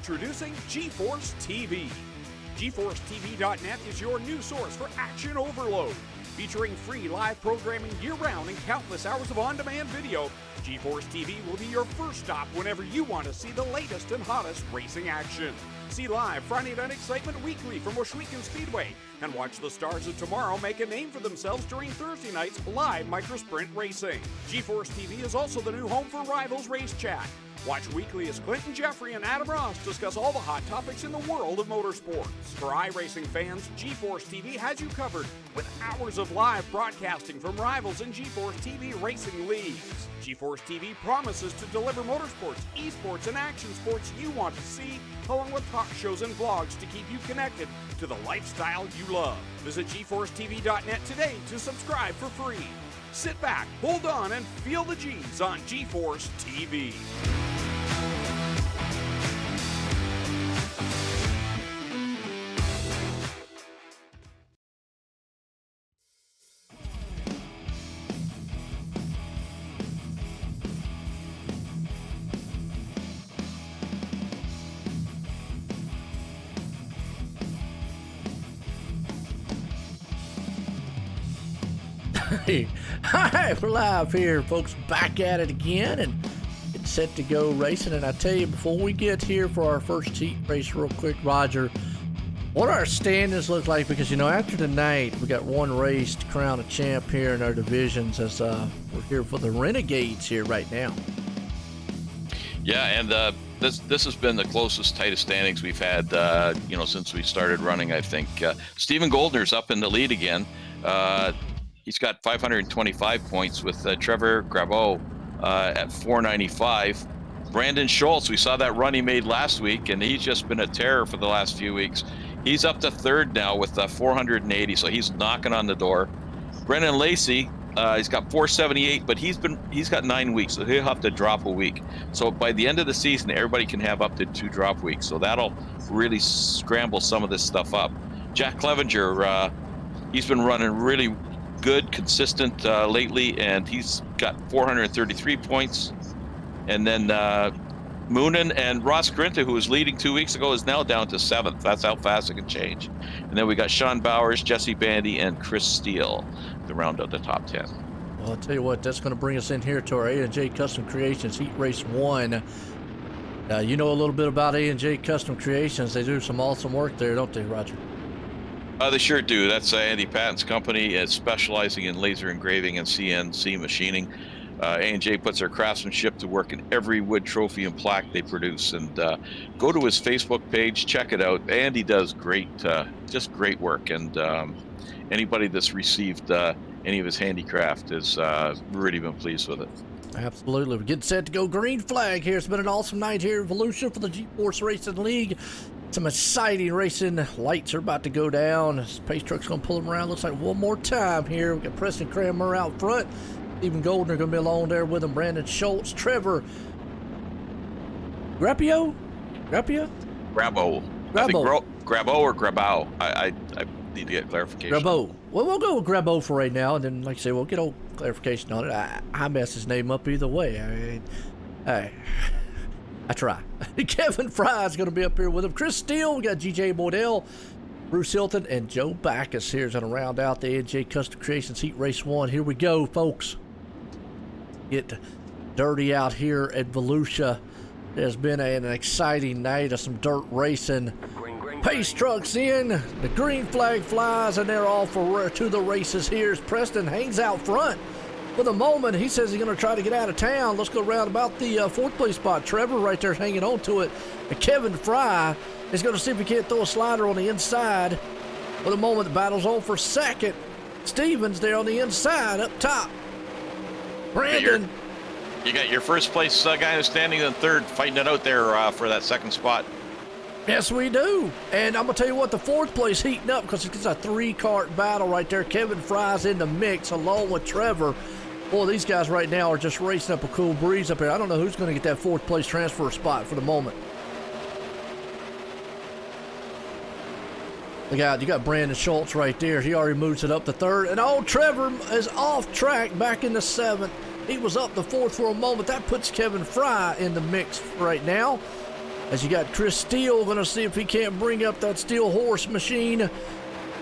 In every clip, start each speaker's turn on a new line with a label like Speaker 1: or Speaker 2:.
Speaker 1: Introducing GeForce TV. GeForceTV.net is your new source for action overload. Featuring free live programming year-round and countless hours of on-demand video, GeForce TV will be your first stop whenever you want to see the latest and hottest racing action. See live Friday Night Excitement weekly from Washougal Speedway, and watch the stars of tomorrow make a name for themselves during Thursday night's live microsprint racing. GeForce TV is also the new home for Rivals Race Chat. Watch weekly as Clinton Jeffrey and Adam Ross discuss all the hot topics in the world of motorsports. For iRacing fans, GeForce TV has you covered with hours of live broadcasting from Rivals and GeForce TV racing leagues. GeForce TV promises to deliver motorsports, esports, and action sports you want to see, along with talk shows and vlogs to keep you connected to the lifestyle you love. Visit GeForceTV.net today to subscribe for free. Sit back, hold on, and feel the G's on GeForce TV.
Speaker 2: Hi, we're live here, folks, back at it again, and it's set to go racing. And I tell you, before we get here for our first heat race real quick, Roger, what our standings look like, because, you know, after tonight, we got one race to crown a champ here in our divisions, as we're here for the Renegades here right now.
Speaker 3: Yeah, and this has been the closest, tightest standings we've had, you know, since we started running, I think. Stephen Goldner's up in the lead again. He's got 525 points with Trevor Grabeau at 495. Brandon Schultz, we saw that run he made last week, and he's just been a terror for the last few weeks. He's up to third now with 480, so he's knocking on the door. Brennan Lacey, he's got 478, but he's got 9 weeks, so he'll have to drop a week. So by the end of the season, everybody can have up to 2 drop weeks, so that'll really scramble some of this stuff up. Jack Clevenger, he's been running really good, consistent lately, and he's got 433 points. And then Moonen and Ross Grinta, who was leading 2 weeks ago, is now down to 7th. That's how fast it can change. And then we got Sean Bowers, Jesse Bandy, and Chris Steele to round out the top 10.
Speaker 2: Well, I'll tell you what, that's going to bring us in here to our A&J Custom Creations Heat Race 1. You know a little bit about A&J Custom Creations. They do some awesome work there, don't they, Roger?
Speaker 3: They sure do. That's Andy Patton's company. It's specializing in laser engraving and CNC machining. A&J puts their craftsmanship to work in every wood trophy and plaque they produce. And go to his Facebook page, check it out. Andy does great, just great work. And anybody that's received any of his handicraft has really been pleased with it.
Speaker 2: Absolutely. We're getting set to go green flag here. It's been an awesome night here in Volusia for the GeForce Racing League. Some exciting racing. Lights are about to go down. This pace truck's going to pull them around. Looks like one more time here. We got Preston Cranmer out front. Stephen Goldner going to be along there with him. Brandon Schultz, Trevor Grabeau?
Speaker 3: Grabeau. Grabeau or Grabeau? I need to get clarification.
Speaker 2: Grabeau. Well, we'll go with Grabeau for right now, and then, like I say, we'll get old clarification on it. I mess his name up either way. I try. Kevin Fry is going to be up here with him. Chris Steele, we got GJ Boydell, Bruce Hilton, and Joe Backus here is going to round out the A&J Custom Creations Heat Race 1. Here we go, folks. Get dirty out here at Volusia. There's been an exciting night of some dirt racing. Pace trucks in, the green flag flies, and they're all to the races here as Preston hangs out front. For the moment, he says he's going to try to get out of town. Let's go round about the 4th place spot. Trevor right there hanging on to it. And Kevin Fry is going to see if he can't throw a slider on the inside. For the moment, the battle's on for 2nd. Stevens there on the inside, up top. Brandon.
Speaker 3: You got your first place guy who's standing in 3rd, fighting it out there for that 2nd spot.
Speaker 2: Yes, we do. And I'm going to tell you what, the 4th place heating up because it's a 3-cart battle right there. Kevin Fry's in the mix along with Trevor. Boy, these guys right now are just racing up a cool breeze up here. I don't know who's going to get that 4th place transfer spot for the moment. You got Brandon Schultz right there. He already moves it up to 3rd. And Trevor is off track back in the 7th. He was up to 4th for a moment. That puts Kevin Fry in the mix right now. As you got Chris Steele going to see if he can't bring up that Steel Horse machine.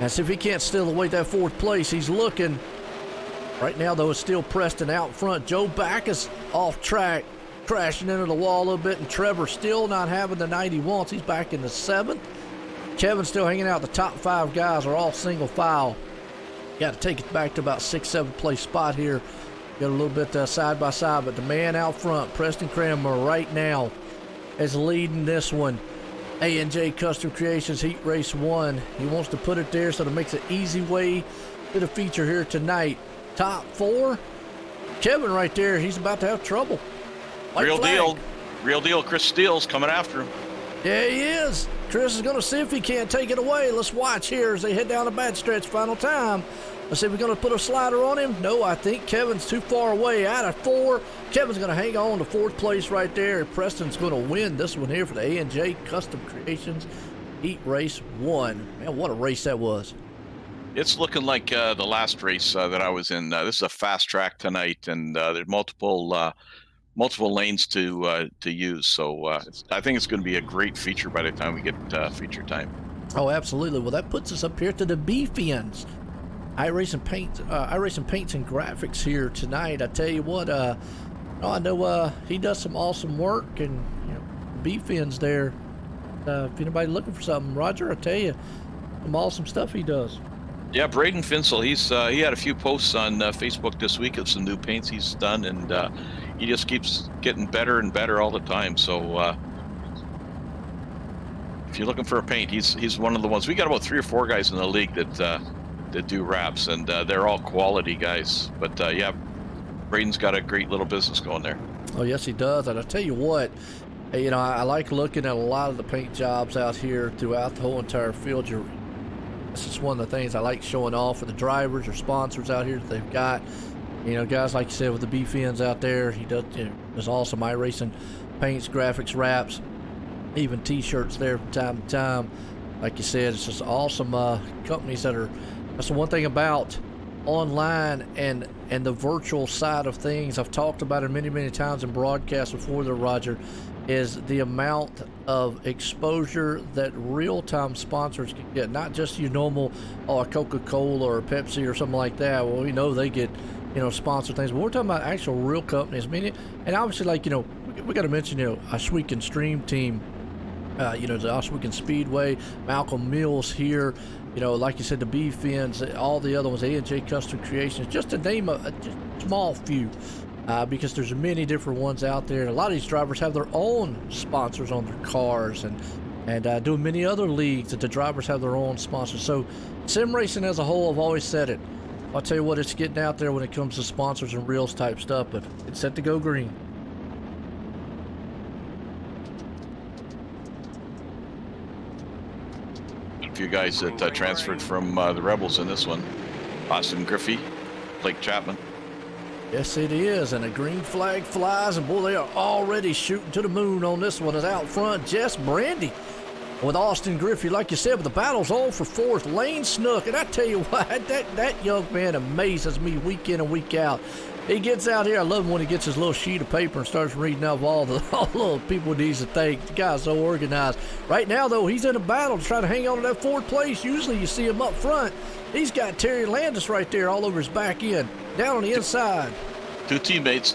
Speaker 2: And see if he can't steal away that 4th place. He's looking. Right now, though, it's still Preston out front. Joe Backus off track, crashing into the wall a little bit. And Trevor still not having the night he wants. He's back in the 7th. Kevin still hanging out. The top 5 guys are all single file. Got to take it back to about 6th, 7th place spot here. Got a little bit side by side, but the man out front, Preston Cranmer, right now is leading this one. A&J Custom Creations Heat Race 1. He wants to put it there so it makes an easy way to the feature here tonight. Top 4. Kevin right there, he's about to have trouble. White
Speaker 3: Real
Speaker 2: flag.
Speaker 3: deal. Real deal. Chris Steele's coming after him.
Speaker 2: Yeah, he is. Chris is going to see if he can't take it away. Let's watch here as they head down the bad stretch. Final time. Let's see if we're going to put a slider on him. No, I think Kevin's too far away. Out of 4, Kevin's going to hang on to 4th place right there. Preston's going to win this one here for the A&J Custom Creations Heat Race 1. Man, what a race that was.
Speaker 3: It's looking like the last race that I was in. This is a fast track tonight, and there's multiple lanes to use. So I think it's going to be a great feature by the time we get feature time.
Speaker 2: Oh, absolutely. Well, that puts us up here to the B-Fins. iRACING Paints and Graphics here tonight. I tell you what, I know he does some awesome work, and B-Fins there. If anybody looking for something, Roger, I tell you, some awesome stuff he does.
Speaker 3: Yeah, Braden Finsel, he had a few posts on Facebook this week of some new paints he's done, and he just keeps getting better and better all the time. So if you're looking for a paint, he's one of the ones. We got about 3 or 4 guys in the league that do wraps, and they're all quality guys. But yeah, Braden's got a great little business going there.
Speaker 2: Oh, yes, he does. And I tell you what, I like looking at a lot of the paint jobs out here throughout the whole entire field. This is one of the things I like showing off for the drivers or sponsors out here that they've got. Guys like you said with the B-Fins out there, he does there's awesome iRACING paints, graphics, wraps, even T-shirts there from time to time. Like you said, it's just awesome companies that are. That's the one thing about online and the virtual side of things. I've talked about it many, many times in broadcasts before there, Roger, is the amount of exposure that real-time sponsors can get. Not just your normal, a Coca-Cola or a Pepsi or something like that. Well, we know they get, sponsored things. But we're talking about actual real companies. I mean, and obviously, we got to mention, Ashweekend Stream Team, the Ashweekend Speedway, Malcolm Mills here, like you said, the B-Fins, all the other ones, A&J Custom Creations, just to name a small few. Because there's many different ones out there. And a lot of these drivers have their own sponsors on their cars and doing many other leagues that the drivers have their own sponsors. So sim racing as a whole, I've always said it. I'll tell you what, it's getting out there when it comes to sponsors and reels type stuff, but it's set to go green.
Speaker 3: A few guys that transferred from the Rebels in this one. Austin Griffey, Blake Chapman.
Speaker 2: Yes, it is, and a green flag flies, and boy, they are already shooting to the moon on this one. Is out front, Jess Brandy with Austin Griffey, like you said, but the battle's on for 4th. Lane Snook, and I tell you what, that young man amazes me week in and week out. He gets out here. I love him when he gets his little sheet of paper and starts reading off all the little people he needs to thank. The guy's so organized. Right now, though, he's in a battle to try to hang on to that 4th place. Usually you see him up front. He's got Terry Landis right there all over his back end, down on the inside.
Speaker 3: 2 teammates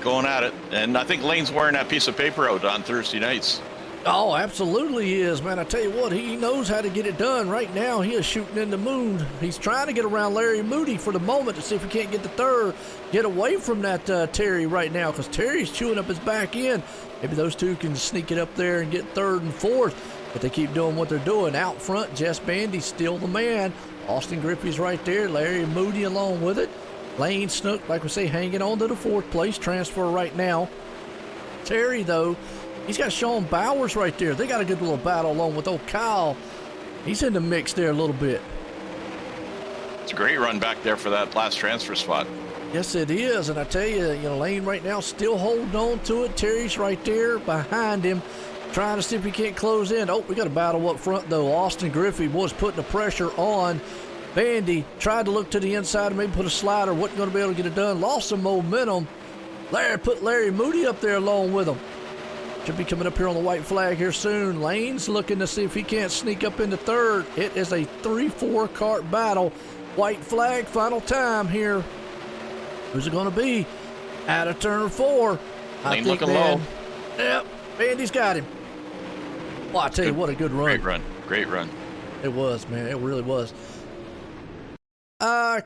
Speaker 3: going at it, and I think Lane's wearing that piece of paper out on Thursday nights.
Speaker 2: Oh, absolutely he is, man. I tell you what, he knows how to get it done. Right now, he is shooting in the moon. He's trying to get around Larry Moody for the moment to see if he can't get the 3rd. Get away from that Terry right now, because Terry's chewing up his back end. Maybe those two can sneak it up there and get 3rd and 4th. But they keep doing what they're doing. Out front, Jess Bandy's still the man. Austin Griffey's right there. Larry Moody along with it. Lane Snook, like we say, hanging on to the 4th place transfer right now. Terry, though, he's got Sean Bowers right there. They got a good little battle along with old Kyle. He's in the mix there a little bit.
Speaker 3: It's a great run back there for that last transfer spot.
Speaker 2: Yes, it is. And I tell you, Lane right now still holding on to it. Terry's right there behind him, trying to see if he can't close in. Oh, we got a battle up front, though. Austin Griffey was putting the pressure on. Bandy tried to look to the inside and maybe put a slider. Wasn't going to be able to get it done. Lost some momentum. Put Larry Moody up there along with him. Should be coming up here on the white flag here soon. Lane's looking to see if he can't sneak up into third. It is a 3-4 kart battle. White flag, final time here. Who's it going to be? Out of turn 4.
Speaker 3: Lane looking low.
Speaker 2: Yep, Andy's got him. Well, I tell you what, a good run.
Speaker 3: Great run.
Speaker 2: It was, man. It really was.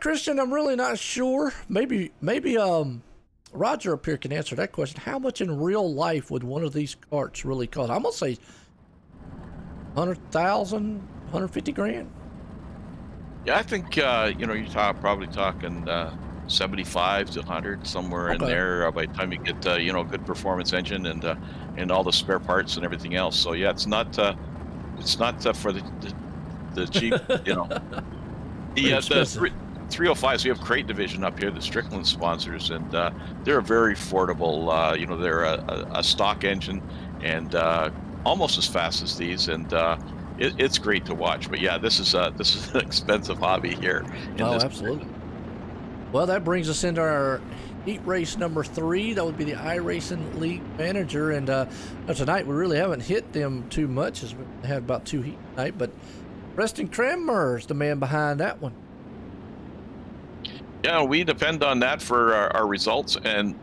Speaker 2: Christian, I'm really not sure. Maybe Roger up here can answer that question. How much in real life would one of these carts really cost? I'm gonna say 100,000, 150 grand.
Speaker 3: Yeah, I think you're probably talking 75 to 100, somewhere in there by the time you get a good performance engine and all the spare parts and everything else. So yeah, it's not for the cheap, the 305s. We have Crate Division up here that Strickland sponsors, and they're very affordable. They're a stock engine and almost as fast as these, and it's great to watch. But yeah, this is an expensive hobby here.
Speaker 2: Absolutely. Well, that brings us into our heat race number 3. That would be the iRACING League Manager, and tonight we really haven't hit them too much, as we had about 2 heat tonight. But Preston Cranmer's the man behind that one.
Speaker 3: Yeah, we depend on that for our results, and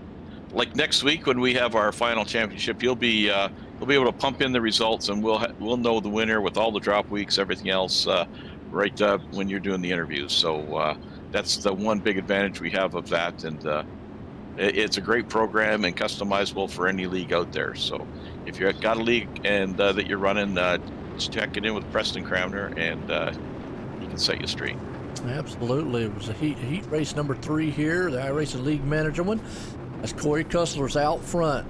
Speaker 3: like next week when we have our final championship, you'll be able to pump in the results, and we'll know the winner with all the drop weeks, everything else, right when you're doing the interviews. So that's the one big advantage we have of that, and it's a great program and customizable for any league out there. So if you've got a league and that you're running, just check it in with Preston Cranmer, and he can set you straight.
Speaker 2: Absolutely. It was a heat race number 3 here, the iRACING League Manager one. That's Corey Cussler's out front,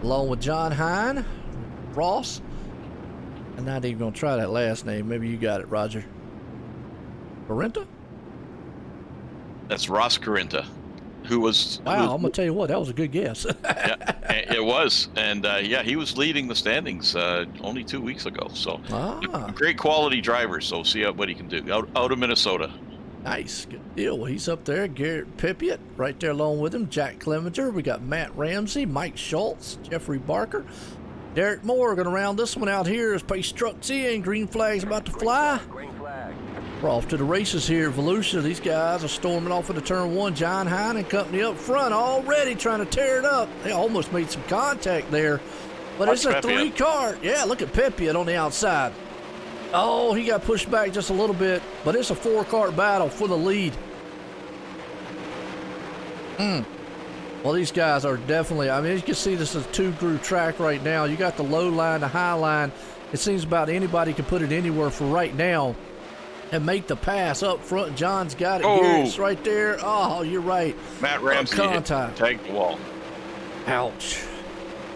Speaker 2: along with John Hine, Ross. I'm not even going to try that last name. Maybe you got it, Roger. Carenta?
Speaker 3: That's Ross Carenta, who was...
Speaker 2: Wow, I'm going to tell you what, that was a good guess.
Speaker 3: Yeah, it was. And he was leading the standings only 2 weeks ago. So great quality driver. So see what he can do out of Minnesota.
Speaker 2: Nice. Good deal. Well, he's up there. Garrett Pipiot right there along with him. Jack Clemenger. We got Matt Ramsey, Mike Schultz, Jeffrey Barker. Derek Moore going to round this one out here as pace trucks in. Green flag's about to fly. We're off to the races here. Volusia, these guys are storming off into turn 1. John Hine and company up front already trying to tear it up. They almost made some contact there. But it's a 3-car. Yeah, look at Pipiot on the outside. Oh, he got pushed back just a little bit, but it's a 4-kart battle for the lead. Well, these guys are definitely, you can see this is a 2-groove track right now. You got the low line, the high line. It seems about anybody can put it anywhere for right now and make the pass up front. John's got it. Garrett's right there. Oh, you're right.
Speaker 3: Matt Ramsey tagged the wall.
Speaker 2: Ouch.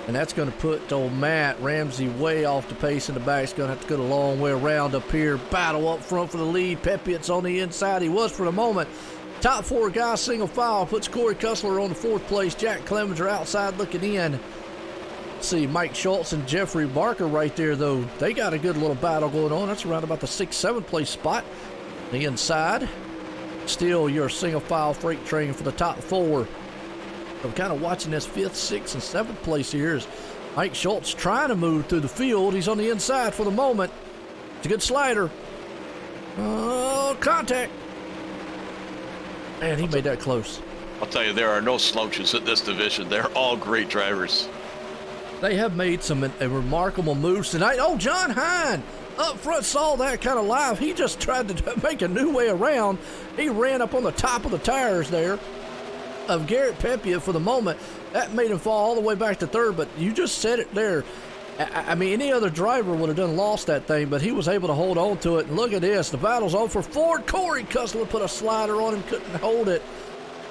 Speaker 2: And that's going to put old Matt Ramsey way off the pace in the back. He's going to have to go the long way around up here. Battle up front for the lead. Pipiot's on the inside. He was for the moment. Top 4 guys, single file. Puts Corey Cussler on the 4th place. Jack Clemenger outside looking in. Let's see, Mike Schultz and Jeffrey Barker right there, though. They got a good little battle going on. That's around about the 6th, 7th place spot. The inside. Still your single file freight train for the top 4. I'm kind of watching this 5th, 6th, and 7th place here as Mike Schultz trying to move through the field. He's on the inside for the moment. It's a good slider. Oh, contact. Man, he made that close.
Speaker 3: I'll tell you, there are no slouches in this division. They're all great drivers.
Speaker 2: They have made some remarkable moves tonight. Oh, John Hine up front saw that kind of live. He just tried to make a new way around. He ran up on the top of the tires there of Garrett Pipiot for the moment. That made him fall all the way back to 3rd, but you just said it there. Any other driver would have lost that thing, but he was able to hold on to it. And look at this. The battle's on for 4. Corey Cussler put a slider on him, couldn't hold it.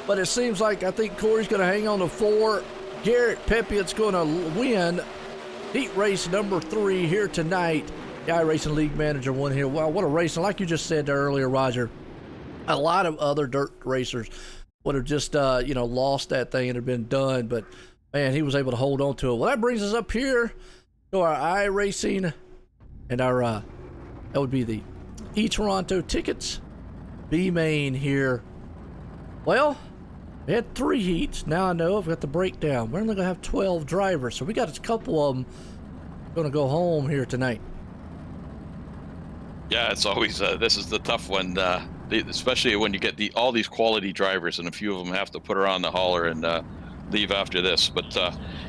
Speaker 2: But it seems like I think Corey's going to hang on to 4. Garrett Pipiot's going to win heat race number 3 here tonight. The iRACING League Manager won here. Wow, what a race. And like you just said there earlier, Roger, a lot of other dirt racers would have just, lost that thing and have been done. But, man, he was able to hold on to it. Well, that brings us up here to our iRacing and our, that would be the eToronto tickets. B-Main here. Well, We had 3 heats. Now I know I've got the breakdown. We're only going to have 12 drivers, so we got a couple of them going to go home here tonight.
Speaker 3: Yeah, it's always this is the tough one, especially when you get all these quality drivers, and a few of them have to put her on the hauler and leave after this. But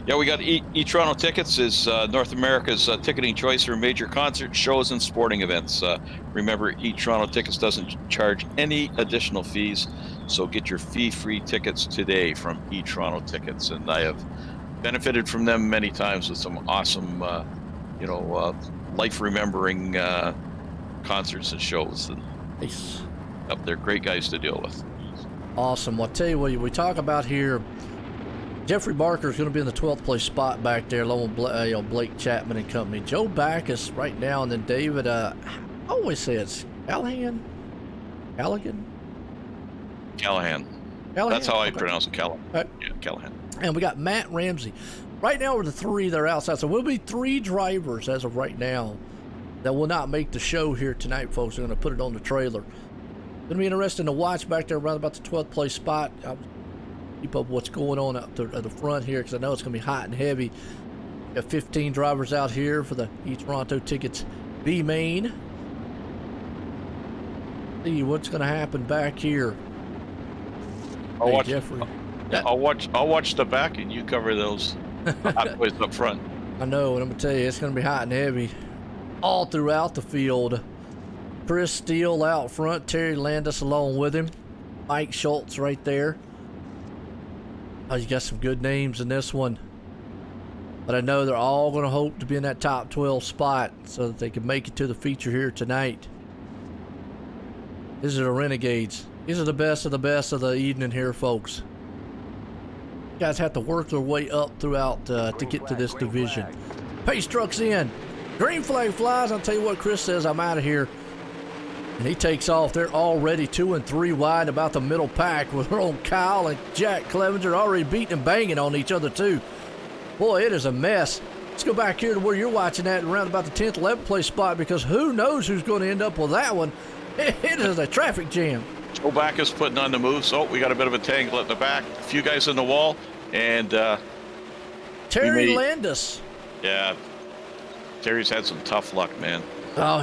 Speaker 3: yeah, we got eToronto Tickets is North America's ticketing choice for major concerts, shows, and sporting events. Remember, eToronto Tickets doesn't charge any additional fees, so get your fee-free tickets today from eToronto Tickets. And I have benefited from them many times with some awesome, life-remembering concerts and shows. And
Speaker 2: Nice.
Speaker 3: they're great guys to deal with.
Speaker 2: Awesome. Well, I'll tell you what we talk about here. Jeffrey Barker is going to be in the 12th place spot back there, along with Blake Chapman and company. Joe Backus right now, and then David. I always say it's Callahan. That's how I pronounce it, Callahan. Right.
Speaker 3: Yeah, Callahan.
Speaker 2: And we got Matt Ramsey. Right now, we're the 3 that are outside. So we'll be 3 drivers as of right now that will not make the show here tonight, folks. We're going to put it on the trailer. Going to be interesting to watch back there around about the 12th place spot. I'll keep up what's going on up at the front here, because I know it's going to be hot and heavy. Got 15 drivers out here for the eToronto Tickets B main. See what's going to happen back here. Jeffrey.
Speaker 3: I'll watch the back, and you cover those hot boys up front.
Speaker 2: I know, and I'm going to tell you, it's going to be hot and heavy all throughout the field. Chris Steele out front, Terry Landis along with him, Mike Schultz right there. Oh, you got some good names in this one, but I know they're all going to hope to be in that top 12 spot so that they can make it to the feature here tonight. These are the Renegades. These are the best of the evening here, folks. Guys have to work their way up throughout to get to this division. Pace truck's in. Green flag flies. I'll tell you what, Chris says, I'm out of here. And he takes off. They're already 2 and 3 wide about the middle pack, with their own Kyle and Jack Clevenger already beating and banging on each other too. Boy, it is a mess. Let's go back here to where you're watching at around about the 10th, 11th place spot, because who knows who's going to end up with that one. It is a traffic jam.
Speaker 3: Joe Backus putting on the move. So we got a bit of a tangle at the back. A few guys in the wall. And
Speaker 2: Terry Landis.
Speaker 3: Yeah. Terry's had some tough luck, man.
Speaker 2: Oh,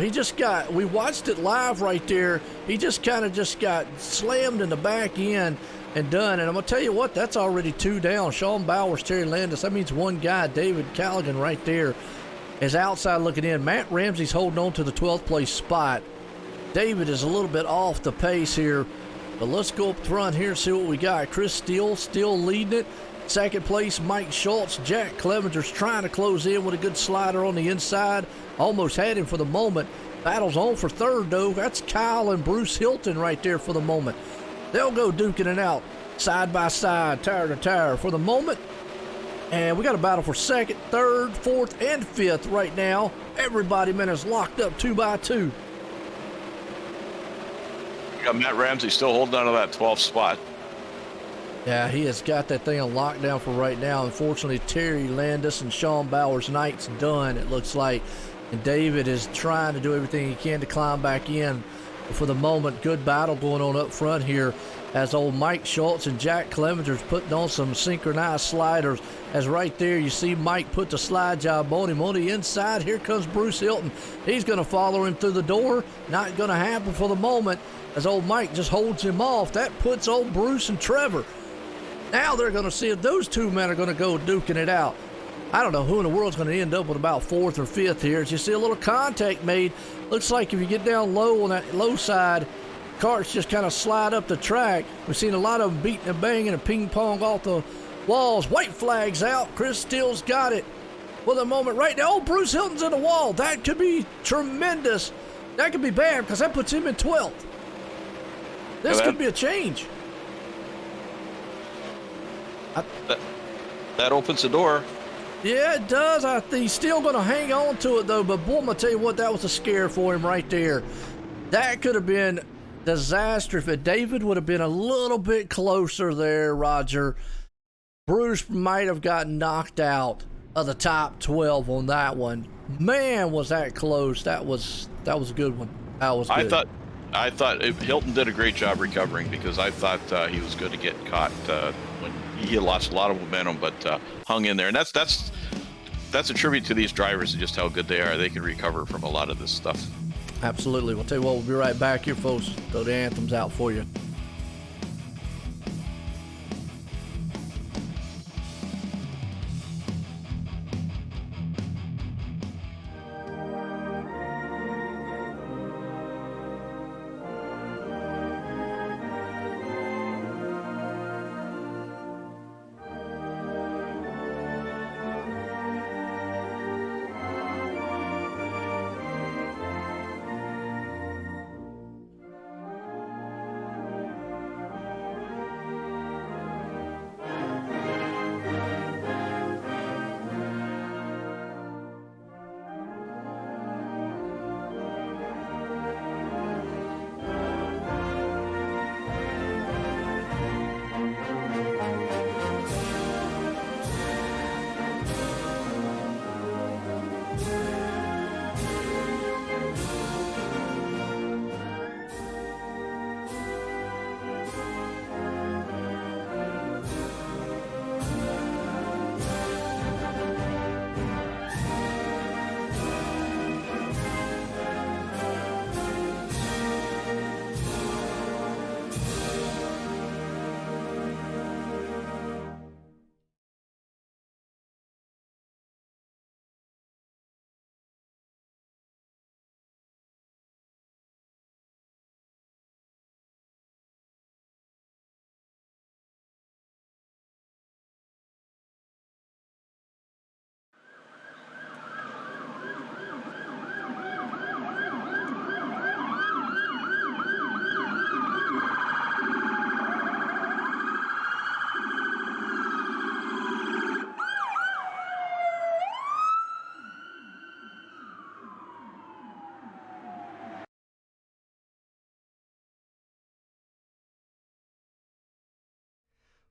Speaker 2: we watched it live right there. He just got slammed in the back end and done. And I'm going to tell you what, that's already 2 down. Sean Bowers, Terry Landis. That means 1 guy, David Callaghan, right there, is outside looking in. Matt Ramsey's holding on to the 12th place spot. David is a little bit off the pace here. But let's go up front here and see what we got. Chris Steele still leading it. 2nd place, Mike Schultz. Jack Clevenger's trying to close in with a good slider on the inside. Almost had him for the moment. Battle's on for 3rd, though. That's Kyle and Bruce Hilton right there for the moment. They'll go duking it out side by side, tire to tire for the moment. And we got a battle for 2nd, 3rd, 4th, and 5th right now. Everybody, man, is locked up 2 by 2.
Speaker 3: You got Matt Ramsey still holding on to that 12th spot.
Speaker 2: Yeah, he has got that thing on lockdown for right now. Unfortunately, Terry Landis and Sean Bowers' night's done, it looks like. And David is trying to do everything he can to climb back in. But for the moment, good battle going on up front here as old Mike Schultz and Jack Clevenger's putting on some synchronized sliders. As right there, you see Mike put the slide job on him. On the inside, here comes Bruce Hilton. He's going to follow him through the door. Not going to happen for the moment as old Mike just holds him off. That puts old Bruce and Trevor. Now they're going to see if those 2 men are going to go duking it out. I don't know who in the world's going to end up with about 4th or 5th here. As you see a little contact made. Looks like if you get down low on that low side, carts just kind of slide up the track. We've seen a lot of them beating and banging and ping pong off the walls. White flag's out. Chris Steele's got it for the moment right now. Oh, Bruce Hilton's in the wall. That could be tremendous. That could be bad because that puts him in 12th. This could be a change.
Speaker 3: That opens the door.
Speaker 2: Yeah, it does. I think he's still going to hang on to it, though. But, boy, I'm going to tell you what, that was a scare for him right there. That could have been disaster if David would have been a little bit closer there, Roger. Bruce might have gotten knocked out of the top 12 on that one. Man, was that close. That was a good one. That was good.
Speaker 3: I thought Hilton did a great job recovering, because I thought he was going to get caught when he had lost a lot of momentum, but hung in there. And that's a tribute to these drivers and just how good they are. They can recover from a lot of this stuff.
Speaker 2: Absolutely. We'll tell you what, we'll be right back here, folks. Throw the anthems out for you.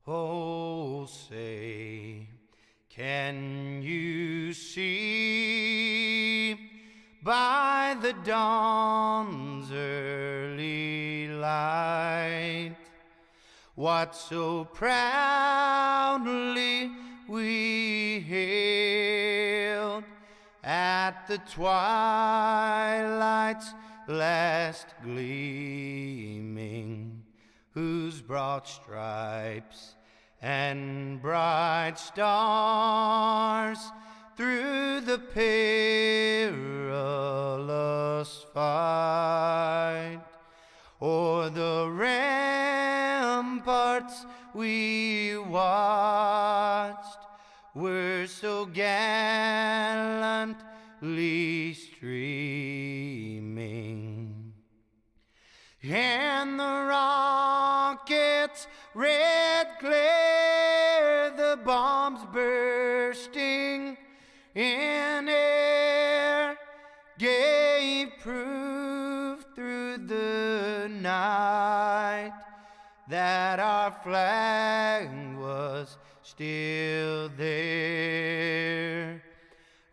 Speaker 4: Oh, say, can you see by the dawn's early light what so proudly we hailed at the twilight's last gleaming, whose broad stripes and bright stars through the perilous fight o'er the ramparts we watched were so gallantly streaming, and the rockets' red glare, the bombs bursting in air, gave proof through the night that our flag was still there.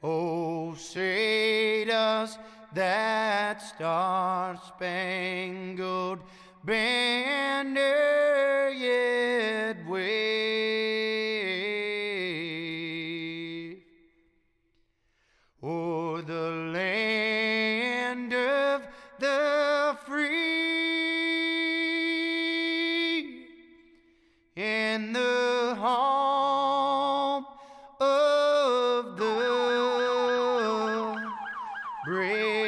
Speaker 4: Oh, say does that star-spangled banner yet wave o'er the land of the free and the home of the brave?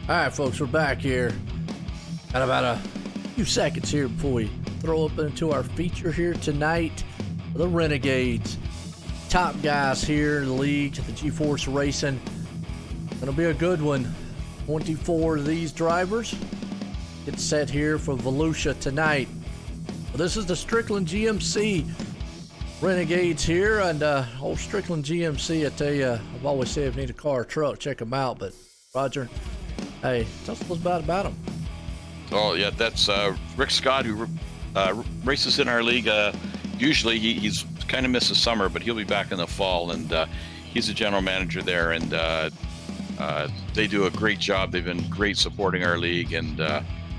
Speaker 2: All right, folks, we're back here. Got about a few seconds here before we throw up into our feature here tonight. The Renegades top guys here in the league, the GeForce Racing. Gonna be a good one. 24 of these drivers get set here for Volusia tonight. Well, this is the Strickland GMC Renegades here, and old Strickland GMC, I tell you, I've always said if you need a car or truck, check them out. But Roger, hey, tell us a little bit about them.
Speaker 3: Oh yeah, that's Rick Scott, who races in our league. Usually he's kind of misses summer, but he'll be back in the fall, and he's the general manager there, and they do a great job. They've been great supporting our league, and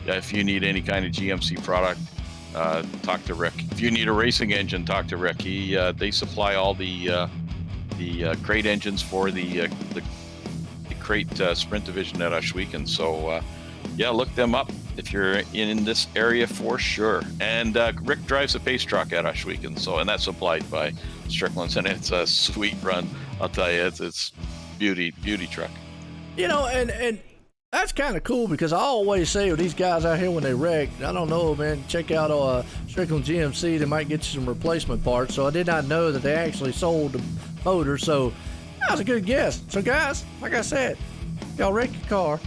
Speaker 3: if you need any kind of GMC product, talk to Rick. If you need a racing engine, talk to Rick. They supply all the crate engines for the crate sprint division at Oshwegan. So yeah, look them up if you're in this area for sure. And Rick drives a pace truck at Oshwegan, and that's supplied by Strickland's, and it's a sweet run. I'll tell you, it's beauty truck.
Speaker 2: You know, and that's kind of cool, because I always say with these guys out here when they wreck, I don't know, man, check out Strickland GMC. They might get you some replacement parts. So I did not know that they actually sold the motor. So that was a good guess. So guys, like I said, y'all wreck your car,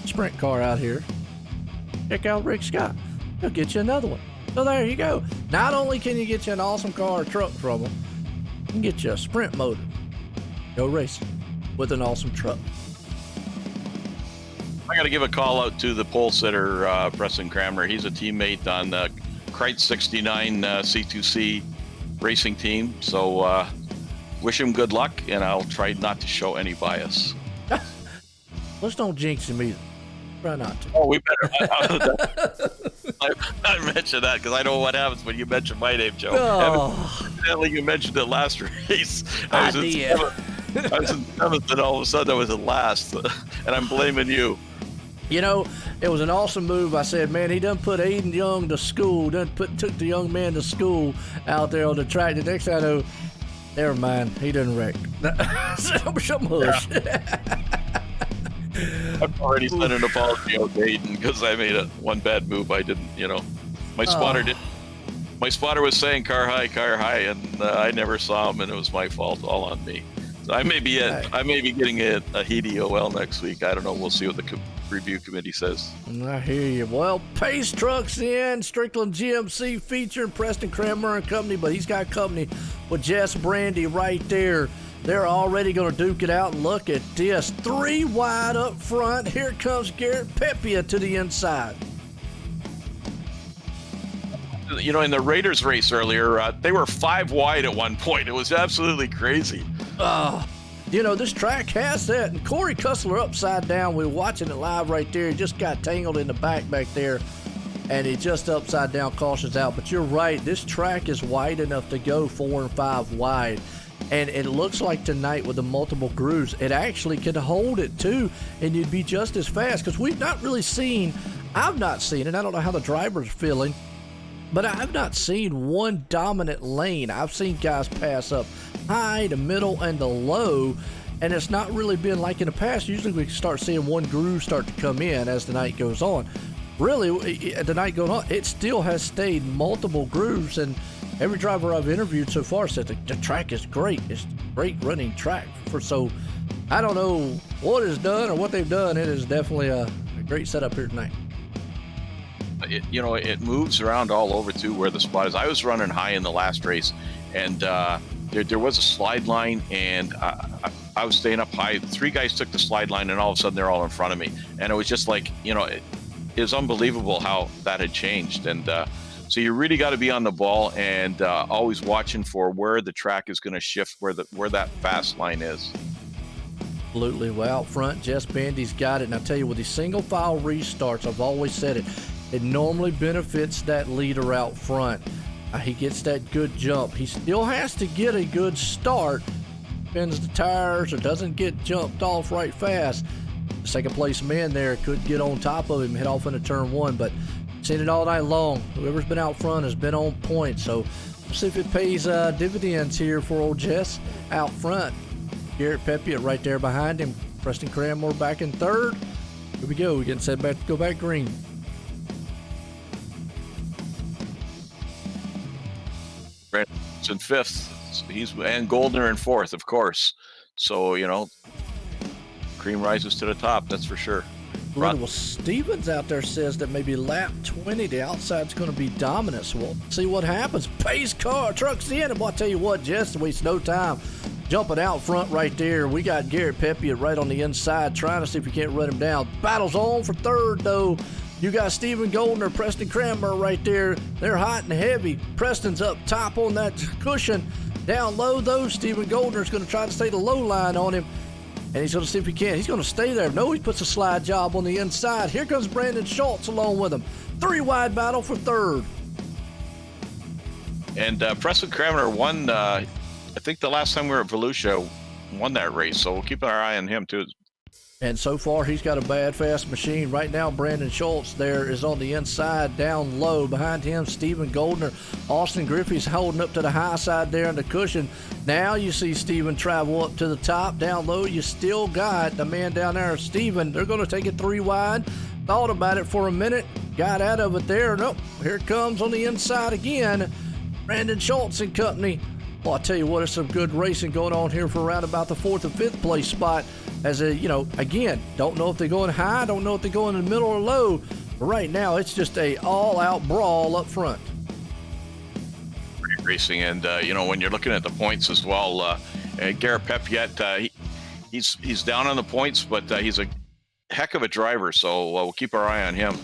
Speaker 2: sprint car out here, check out Rick Scott. He'll get you another one. So there you go. Not only can you get you an awesome car or truck from him, you can get you a sprint motor. Go racing with an awesome truck.
Speaker 3: I got to give a call out to the pole sitter, Preston Cramner. He's a teammate on the Crite 69 C2C racing team. So wish him good luck, and I'll try not to show any bias.
Speaker 2: Let's don't jinx him either. Try not to.
Speaker 3: Oh, we better. I mentioned that because I know what happens when you mention my name, Joe.
Speaker 2: Oh.
Speaker 3: Evidently, you mentioned it last race.
Speaker 2: I
Speaker 3: was in seventh, and all of a sudden I was in last, and I'm blaming you.
Speaker 2: You know, it was an awesome move. I said, man, he done put Aiden Young to school, took the young man to school out there on the track. The next thing I know, never mind, he done wrecked. Some hush.
Speaker 3: I've already sent an apology out to Aiden because I made one bad move. I didn't, my spotter did. My spotter was saying car high, and I never saw him, and it was my fault, all on me. So I may be getting a heat EOL next week. I don't know. We'll see what the review committee says.
Speaker 2: I hear you. Well, Pace Trucks in Strickland GMC featuring Preston Cramner and company, but he's got company with Jess Brandy right there. They're already going to duke it out. Look at this. 3 wide up front. Here comes Garrett Pepia to the inside.
Speaker 3: In the Raiders race earlier, they were 5 wide at one point. It was absolutely crazy.
Speaker 2: This track has that. And Corey Cussler upside down. We were watching it live right there. He just got tangled in the back there. And he just upside down cautions out. But you're right. This track is wide enough to go 4 and 5 wide. And it looks like tonight with the multiple grooves, it actually could hold it too. And you'd be just as fast. Because I've not seen, and I don't know how the driver's feeling, but I've not seen one dominant lane. I've seen guys pass up high, the middle, and the low, and it's not really been like in the past. Usually we start seeing one groove start to come in as the night goes on. Really, the night going on, it still has stayed multiple grooves, and every driver I've interviewed so far said the track is great. It's a great running track. So I don't know what is done or what they've done. It is definitely a great setup here tonight.
Speaker 3: It moves around all over too where the spot is. I was running high in the last race, and there was a slide line, and I was staying up high. 3 guys took the slide line, and all of a sudden they're all in front of me, and it was just like, it was unbelievable how that had changed. And so you really got to be on the ball and always watching for where the track is going to shift, where that fast line is.
Speaker 2: Absolutely. Well, out front, Jess Bandy's got it. And I tell you, with these single file restarts, I've always said it, it normally benefits that leader out front. He gets that good jump. He still has to get a good start, spins the tires or doesn't get jumped off right fast. The second place man there could get on top of him, head off into turn 1, but seen it all night long. Whoever's been out front has been on point. So we'll see if it pays dividends here for old Jess out front. Garrett Pepia right there behind him. Preston Cranmore back in third. Here we go. We're getting set back to go back green.
Speaker 3: Brandon's in 5th. and Goldner in fourth, of course. So, cream rises to the top, that's for sure.
Speaker 2: Well, Stevens out there says that maybe lap 20, the outside's going to be dominant. So we'll see what happens. Pace car trucks in, and I'll tell you what, Jess, waste no time jumping out front right there. We got Garrett Pepiot right on the inside, trying to see if we can't run him down. Battle's on for third, though. You got Stephen Goldner, Preston Cranmer right there. They're hot and heavy. Preston's up top on that cushion. Down low, though, Stephen Goldner's going to try to stay the low line on him. And he's going to see if he can. He's going to stay there. No, he puts a slide job on the inside. Here comes Brandon Schultz along with him. 3-wide battle for third.
Speaker 3: And Preston Cranmer won, I think the last time we were at Volusia, won that race. So we'll keep our eye on him, too.
Speaker 2: And so far, he's got a bad, fast machine. Right now, Brandon Schultz there is on the inside, down low. Behind him, Stephen Goldner. Austin Griffey's holding up to the high side there in the cushion. Now you see Stephen travel up to the top. Down low, you still got the man down there, Stephen. They're going to take it 3-wide. Thought about it for a minute. Got out of it there. Nope. Here it comes on the inside again. Brandon Schultz and company. Well, I'll tell you what, there's some good racing going on here for around about the 4th or 5th place spot. As again, don't know if they're going high, don't know if they're going in the middle or low. But right now, it's just a all-out brawl up front.
Speaker 3: Great racing, and when you're looking at the points as well, Garrett Pepiot, he's down on the points, but he's a heck of a driver, so we'll keep our eye on him.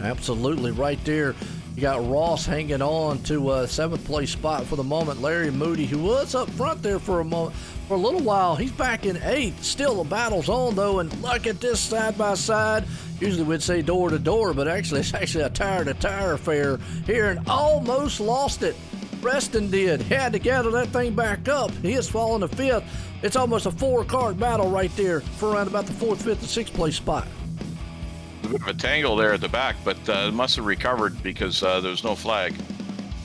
Speaker 2: Absolutely, right there. You got Ross hanging on to a 7th place spot for the moment. Larry Moody, who was up front there for a little while, he's back in 8th. Still, the battle's on, though, and look at this side by side. Usually we'd say door to door, but actually it's actually a tire affair here, and almost lost it. Preston did. Had to gather that thing back up. He has fallen to 5th. It's almost a 4-car battle right there for around about the 4th, 5th, and 6th place spot.
Speaker 3: A bit of a tangle there at the back, but must have recovered because there was no flag.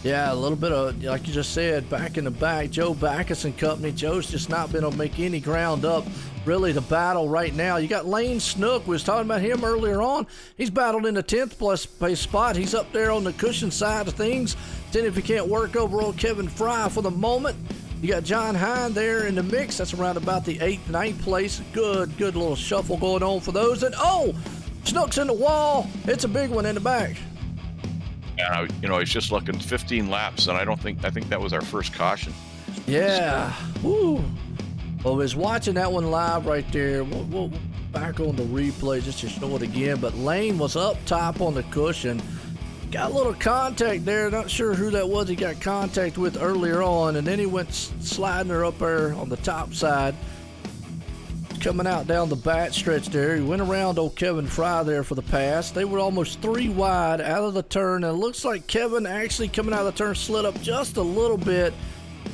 Speaker 2: Yeah, a little bit of, like you just said, back in the back. Joe Backus and company. Joe's just not been able to make any ground up. Really, the battle right now. You got Lane Snook. We was talking about him earlier on. He's battled in the 10th place spot. He's up there on the cushion side of things. Then if he can't work over old Kevin Fry for the moment. You got John Hine there in the mix. That's around about the 8th, 9th place. Good little shuffle going on for those. And Snook's in the wall. It's a big one in the back.
Speaker 3: He's just looking 15 laps, and I think that was our first caution.
Speaker 2: Yeah. Woo. Well, I was watching that one live right there. We'll back on the replay just to show it again. But Lane was up top on the cushion. Got a little contact there. Not sure who that was he got contact with earlier on. And then he went sliding her up there on the top side. Coming out down the back stretch there. He went around old Kevin Fry there for the pass. They were almost 3 wide out of the turn, and it looks like Kevin actually coming out of the turn slid up just a little bit.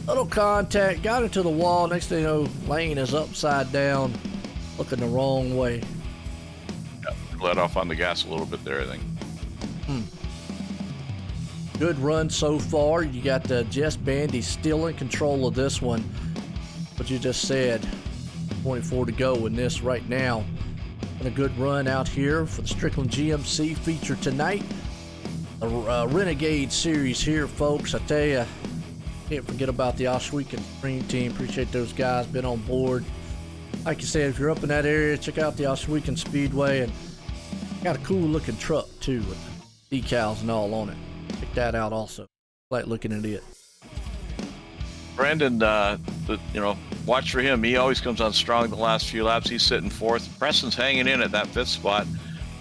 Speaker 2: Little contact, got into the wall. Next thing you know, Lane is upside down, looking the wrong way.
Speaker 3: Yeah, let off on the gas a little bit there, I think.
Speaker 2: Good run so far. You got Jess Bandy still in control of this one. What you just said. 24 to go in this right now. And a good run out here for the Strickland GMC feature tonight. The Renegade series here, folks. I tell you, can't forget about the Oswegan Green Team. Appreciate those guys been on board. Like you said, if you're up in that area, check out the Oswegan Speedway. And got a cool looking truck too with decals and all on it. Check that out also. Like looking at it.
Speaker 3: Brandon, watch for him. He always comes on strong the last few laps. He's sitting 4th. Preston's hanging in at that 5th spot.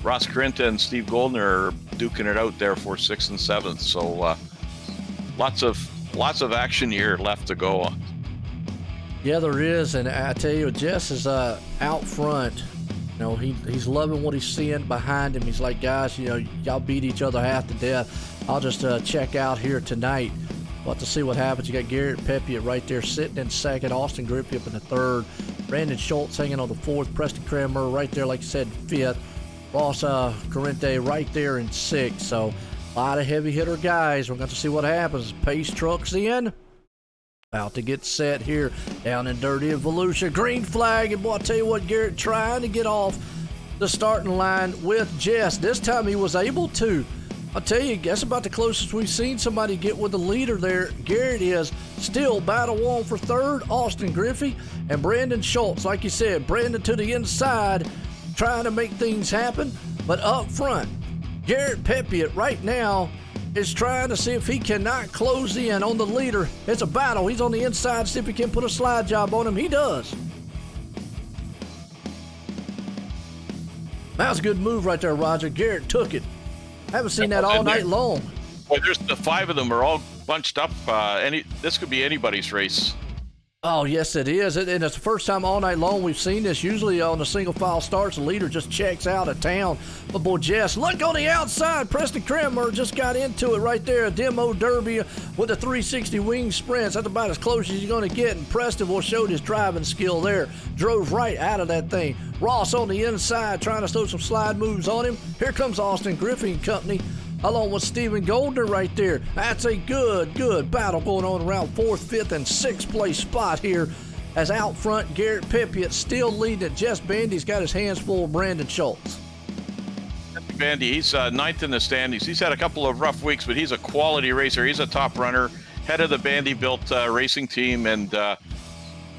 Speaker 3: Ross Corinta and Steve Goldner are duking it out there for 6th and 7th. So lots of action here left to go.
Speaker 2: Yeah, there is, and I tell you, Jess is out front. He's loving what he's seeing behind him. He's like, guys, y'all beat each other half to death. I'll just check out here tonight. We'll have to see what happens. You got Garrett Pepiot right there sitting in 2nd. Austin Griffey up in the 3rd. Brandon Schultz hanging on the 4th. Preston Cranmer right there, like you said, 5th. Ross Corrente right there in 6th. So a lot of heavy hitter guys. We're going to see what happens. Pace trucks in. About to get set here down in dirty Volusia. Green flag. And boy, I'll tell you what, Garrett trying to get off the starting line with Jess. This time he was able to. I'll tell you, that's about the closest we've seen somebody get with the leader there. Garrett is still battle warm for third. Austin Griffey and Brandon Schultz. Like you said, Brandon to the inside, trying to make things happen. But up front, Garrett Pepiot right now is trying to see if he cannot close in on the leader. It's a battle. He's on the inside, see if he can put a slide job on him. He does. That was a good move right there, Roger. Garrett took it. Haven't seen that all night long.
Speaker 3: Boy, there's the 5 of them are all bunched up. This could be anybody's race.
Speaker 2: Oh, yes, it is. And it's the first time all night long we've seen this. Usually on the single file starts, the leader just checks out of town. But boy, Jess, look on the outside. Preston Cranmer just got into it right there. A demo derby with a 360 wing sprints. That's about as close as you're going to get. And Preston will show his driving skill there. Drove right out of that thing. Ross on the inside trying to throw some slide moves on him. Here comes Austin Griffey and company, along with Stephen Goldner right there. That's a good battle going on around 4th, 5th, and 6th place spot here. As out front, Garrett Pepiot still leading it. Jess Bandy's got his hands full of Brandon Schultz.
Speaker 3: Bandy, he's 9th in the standings. He's had a couple of rough weeks, but he's a quality racer. He's a top runner, head of the Bandy-built racing team, and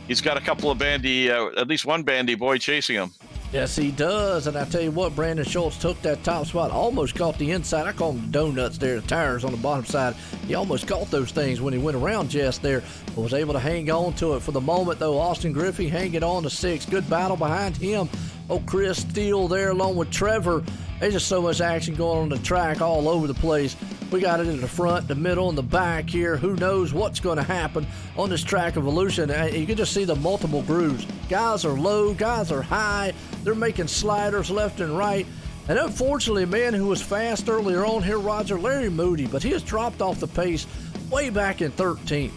Speaker 3: he's got a couple of at least one Bandy boy chasing him.
Speaker 2: Yes, he does. And I tell you what, Brandon Schultz took that top spot, almost caught the inside. I call them donuts there, the tires on the bottom side. He almost caught those things when he went around Jess there, but was able to hang on to it for the moment, though. Austin Griffey hanging on to 6th. Good battle behind him. Oh, Chris Steele there along with Trevor. There's just so much action going on the track all over the place. We got it in the front, the middle, and the back here. Who knows what's going to happen on this track evolution? You can just see the multiple grooves. Guys are low, guys are high. They're making sliders left and right. And unfortunately, a man who was fast earlier on here, Roger, Larry Moody, but he has dropped off the pace way back in 13th.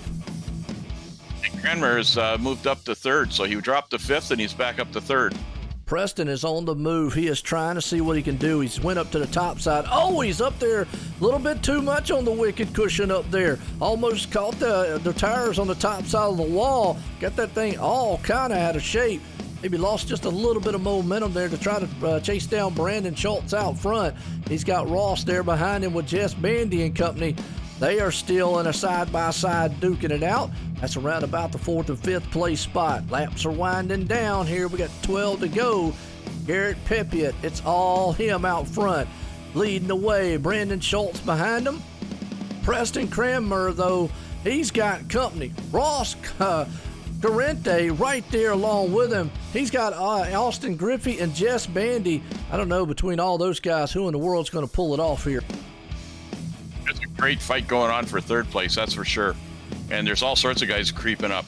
Speaker 3: Cranmer has moved up to 3rd, so he dropped to 5th, and he's back up to 3rd.
Speaker 2: Preston is on the move. He is trying to see what he can do. He's went up to the top side. Oh, he's up there a little bit too much on the wicked cushion up there. Almost caught the tires on the top side of the wall. Got that thing all kind of out of shape. Maybe lost just a little bit of momentum there to try to chase down Brandon Schultz out front. He's got Ross there behind him with Jess Bandy and company. They are still in a side-by-side duking it out. That's around about the 4th and 5th place spot. Laps are winding down here. We got 12 to go. Garrett Pepiot, it's all him out front, leading the way. Brandon Schultz behind him. Preston Cranmer, though, he's got company. Ross Garente right there along with him. He's got Austin Griffey and Jess Bandy. I don't know, between all those guys, who in the world's going to pull it off here?
Speaker 3: It's a great fight going on for 3rd place, that's for sure. And there's all sorts of guys creeping up.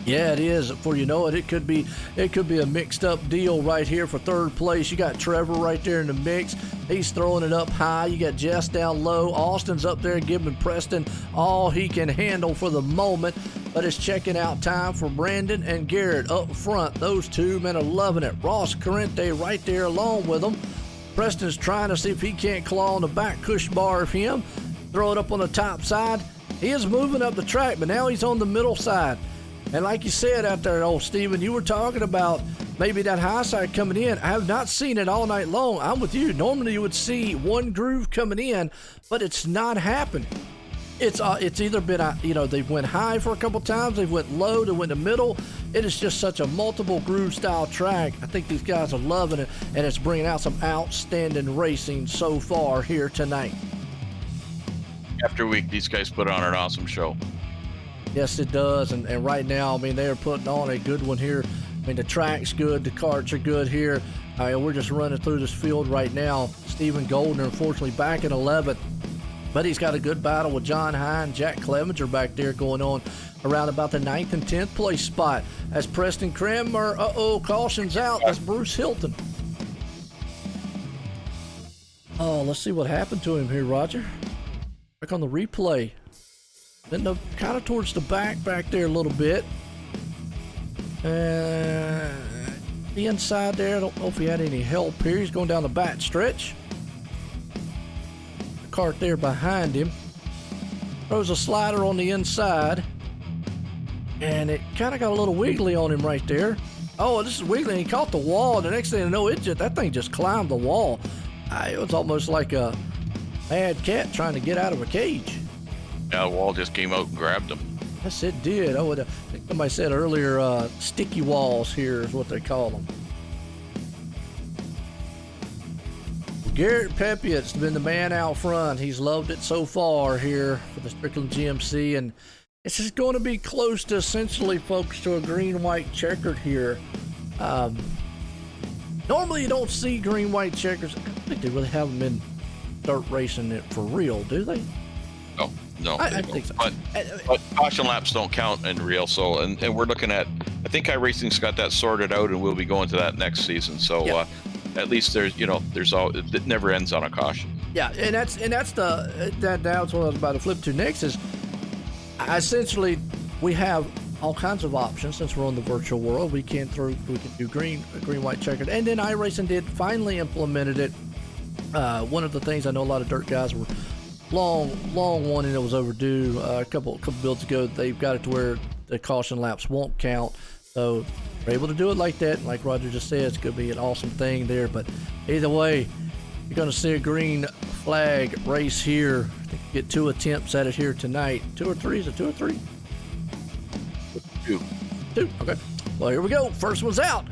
Speaker 2: Yeah, it is. Before you know it, it could be a mixed up deal right here for 3rd place. You got Trevor right there in the mix. He's throwing it up high. You got Jess down low. Austin's up there giving Preston all he can handle for the moment. But it's checking out time for Brandon and Garrett up front. Those two men are loving it. Ross Carente right there along with them. Preston's trying to see if he can't claw on the back cush bar of him. Throw it up on the top side. He is moving up the track, but now he's on the middle side. And like you said out there, old Steven, you were talking about maybe that high side coming in. I have not seen it all night long. I'm with you. Normally you would see one groove coming in, but it's not happening. It's either been, they went high for a couple times, they went low, they went in the middle. It is just such a multiple groove style track. I think these guys are loving it, and it's bringing out some outstanding racing so far here tonight.
Speaker 3: After week, these guys put on an awesome show.
Speaker 2: Yes, it does. And right now, I mean, they are putting on a good one here. I mean, the track's good, the karts are good here. We're just running through this field right now. Stephen Goldner, unfortunately, back in 11th. But he's got a good battle with John Hine, Jack Clevenger back there going on around about the 9th and 10th place spot. As Preston Cranmer, cautions out. That's Bruce Hilton. Oh, let's see what happened to him here, Roger. Back on the replay. Then kind of towards the back there a little bit. The inside there, I don't know if he had any help here. He's going down the back stretch. The cart there behind him. Throws a slider on the inside. And it kind of got a little wiggly on him right there. Oh, this is wiggly, and he caught the wall. The next thing I know, that thing just climbed the wall. It was almost like a mad cat trying to get out of a cage.
Speaker 3: Yeah, the wall just came out and grabbed him.
Speaker 2: Yes, it did. I think somebody said earlier, sticky walls here is what they call them. Garrett Pepiot's been the man out front. He's loved it so far here for the Strickland GMC, and it's just going to be close to essentially, folks, to a green-white checkered here. Normally you don't see green-white checkers. I don't think they really have them in dirt racing it for real, do they?
Speaker 3: No,
Speaker 2: I think so.
Speaker 3: But caution laps don't count in real. So, and we're looking at, I think iRacing's got that sorted out, and we'll be going to that next season. So
Speaker 2: yeah.
Speaker 3: At least there's all, it never ends on a caution.
Speaker 2: Yeah, and that's that's what I was about to flip to next is essentially we have all kinds of options since we're on the virtual world. We can do green, white, checkered, and then iRacing did finally implemented it. One of the things I know a lot of dirt guys were long wanting, it was overdue. A couple builds ago, they've got it to where the caution laps won't count. So we're able to do it like that. And like Roger just said, it's going to be an awesome thing there. But either way, you're going to see a green flag race here. I think you get 2 attempts at it here tonight. 2 or 3? Is it 2 or 3?
Speaker 3: 2.
Speaker 2: 2. Okay. Well, here we go. First one's out.